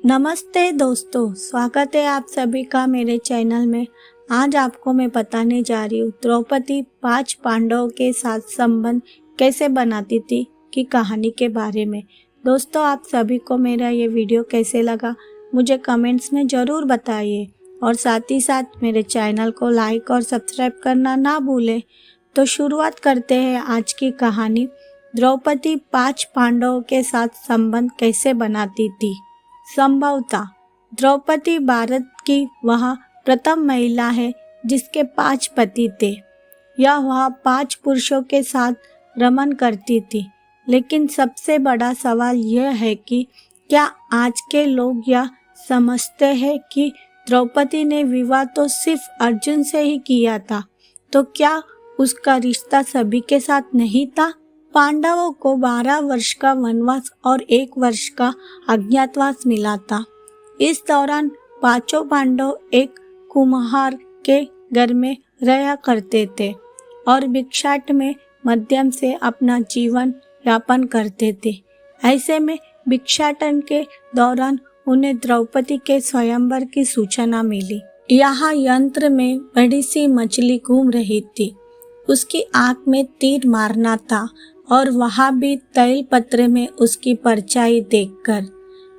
नमस्ते दोस्तों, स्वागत है आप सभी का मेरे चैनल में। आज आपको मैं बताने जा रही हूँ द्रौपदी 5 पांडवों के साथ संबंध कैसे बनाती थी की कहानी के बारे में। दोस्तों, आप सभी को मेरा ये वीडियो कैसे लगा मुझे कमेंट्स में ज़रूर बताइए और साथ ही साथ मेरे चैनल को लाइक और सब्सक्राइब करना ना भूलें। तो शुरुआत करते हैं आज की कहानी। द्रौपदी 5 पांडवों के साथ संबंध कैसे बनाती थी। संभवतः द्रौपदी भारत की वह प्रथम महिला है जिसके 5 पति थे। वह 5 पुरुषों के साथ रमन करती थी। लेकिन सबसे बड़ा सवाल यह है कि क्या आज के लोग यह समझते हैं कि द्रौपदी ने विवाह तो सिर्फ अर्जुन से ही किया था, तो क्या उसका रिश्ता सभी के साथ नहीं था। पांडवों को 12 वर्ष का वनवास और 1 वर्ष का अज्ञातवास मिला था। इस दौरान 5 पांडव एक कुम्हार के घर में रहा करते थे और भिक्षाट में मध्यम से अपना जीवन यापन करते थे। ऐसे में भिक्षाटन के दौरान उन्हें द्रौपदी के स्वयंवर की सूचना मिली। यहाँ यंत्र में बड़ी सी मछली घूम रही थी। उसकी आंख में तीर मारना था और वहाँ भी तैल पत्र में उसकी परछाई देखकर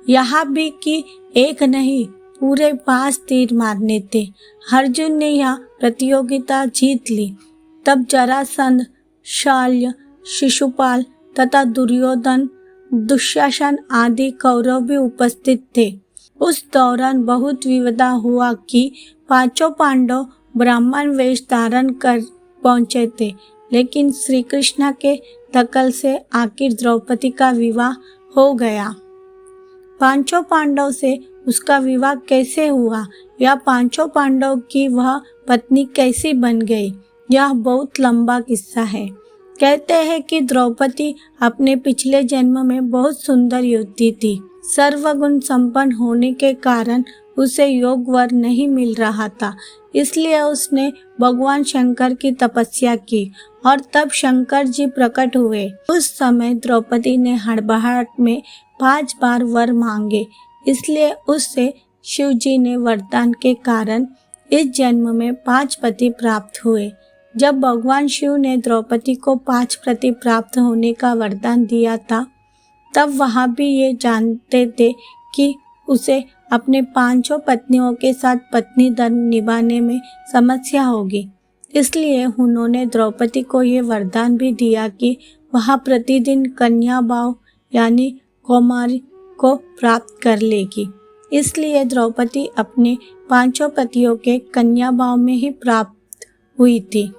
यहाँ भी कि एक नहीं पूरे 5 तीर मारने थे। अर्जुन ने यह प्रतियोगिता जीत ली। तब जरासंध, शल्य, शिशुपाल तथा दुर्योधन, दुशासन आदि कौरव भी उपस्थित थे। उस दौरान बहुत विवाद हुआ कि 5 पांडव ब्राह्मण वेश धारण कर पहुंचे थे, लेकिन श्री कृष्ण के दखल से आखिर द्रौपदी का विवाह हो गया। 5 पांडव से उसका विवाह कैसे हुआ या 5 पांडव की वह पत्नी कैसी बन गई, यह बहुत लंबा किस्सा है। कहते हैं कि द्रौपदी अपने पिछले जन्म में बहुत सुंदर युवती थी। सर्वगुण संपन्न होने के कारण उसे योग वर नहीं मिल रहा था, इसलिए उसने भगवान शंकर की तपस्या की और तब शंकर जी प्रकट हुए। उस समय द्रौपदी ने हड़बड़ाहट में 5 बार वर मांगे, इसलिए उससे शिव जी ने वरदान के कारण इस जन्म में 5 पति प्राप्त हुए। जब भगवान शिव ने द्रौपदी को 5 पति प्राप्त होने का वरदान दिया था, तब वह भी ये जानते थे कि उसे अपने 5 पत्नियों के साथ पत्नी धर्म निभाने में समस्या होगी। इसलिए उन्होंने द्रौपदी को ये वरदान भी दिया कि वह प्रतिदिन कन्या भाव यानी कौमारी को प्राप्त कर लेगी। इसलिए द्रौपदी अपने 5 पतियों के कन्या भाव में ही प्राप्त हुई थी।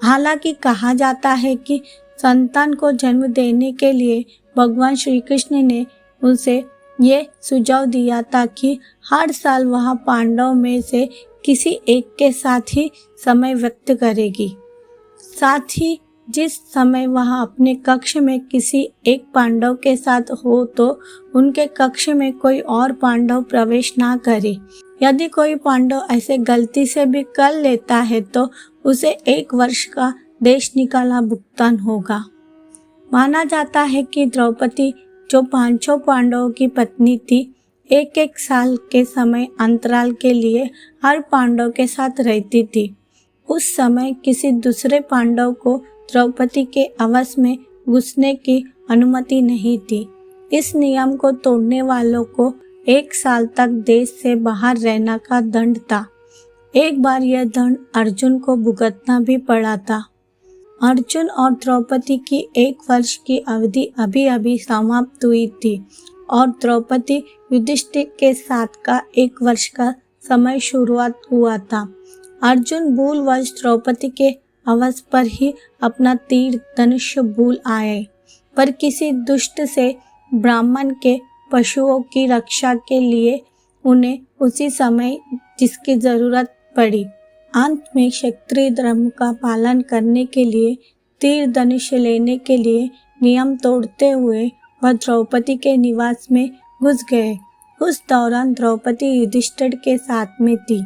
हालांकि कहा जाता है कि संतान को जन्म देने के लिए भगवान श्री कृष्ण ने उनसे ये सुझाव दिया था कि हर साल वह पांडव में से किसी एक के साथ ही समय व्यक्त करेगी। साथ ही जिस समय वह अपने कक्ष में किसी एक पांडव के साथ हो तो उनके कक्ष में कोई और पांडव प्रवेश ना करे। यदि कोई पांडव ऐसे गलती से भी कर लेता है तो उसे 1 वर्ष का देश निकाला भुगतान होगा। माना जाता है कि द्रौपदी जो 5 पांडवों की पत्नी थी, 1-1 साल के समय अंतराल के लिए हर पांडव के साथ रहती थी। उस समय किसी दूसरे पांडव को द्रौपदी के आवास में घुसने की अनुमति नहीं थी। इस नियम को तोड़ने वालों को 1 साल तक देश से बाहर रहने का दंड था। एक बार यह दंड अर्जुन को भुगतना भी पड़ा था। अर्जुन और द्रौपदी की 1 वर्ष की अवधि अभी अभी समाप्त हुई थी और द्रौपदी युधिष्ठिर के साथ का 1 वर्ष का समय शुरुआत हुआ था। अर्जुन भूलवश द्रौपदी के आवास पर ही अपना तीर धनुष भूल आए, पर किसी दुष्ट से ब्राह्मण के पशुओं की रक्षा के लिए उन्हें उसी समय जिसकी जरूरत पड़ी। अंत में क्षत्रिय धर्म का पालन करने के लिए तीर धनुष लेने के लिए नियम तोड़ते हुए वह द्रौपदी के निवास में घुस गए। उस दौरान द्रौपदी युधिष्ठिर के साथ में थी।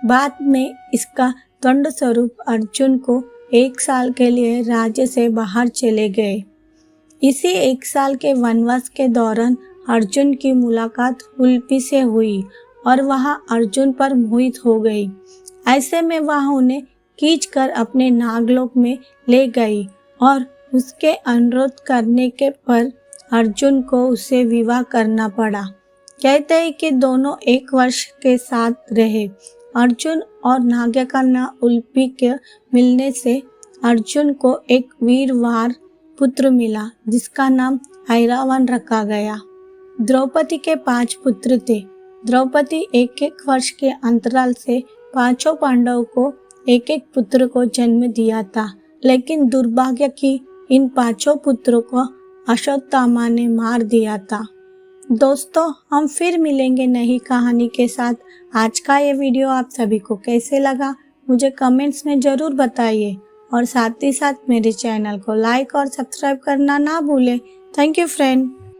बाद में इसका दंड स्वरूप अर्जुन को 1 साल के लिए राज्य से बाहर चले गए। इसी 1 साल के वनवास के दौरान अर्जुन की मुलाकात उल्पी से हुई और वह अर्जुन पर मोहित हो गई। ऐसे में वह उन्हें खींचकर अपने नागलोक में ले गई और उसके अनुरोध करने के पर अर्जुन को उससे विवाह करना पड़ा। कहते हैं कि दोनों 1 वर्ष के साथ रहे। अर्जुन और नागकन्या उल्पी के मिलने से अर्जुन को एक वीरवार पुत्र मिला जिसका नाम ऐरावत रखा गया। द्रौपदी के 5 पुत्र थे। द्रौपदी 1-1 वर्ष के अंतराल से 5 पांडवों को 1-1 पुत्र को जन्म दिया था, लेकिन दुर्भाग्य की इन 5 पुत्रों को अश्वत्थामा ने मार दिया था। दोस्तों, हम फिर मिलेंगे नई कहानी के साथ। आज का ये वीडियो आप सभी को कैसे लगा मुझे कमेंट्स में ज़रूर बताइए और साथ ही साथ मेरे चैनल को लाइक और सब्सक्राइब करना ना भूलें। Thank you friend.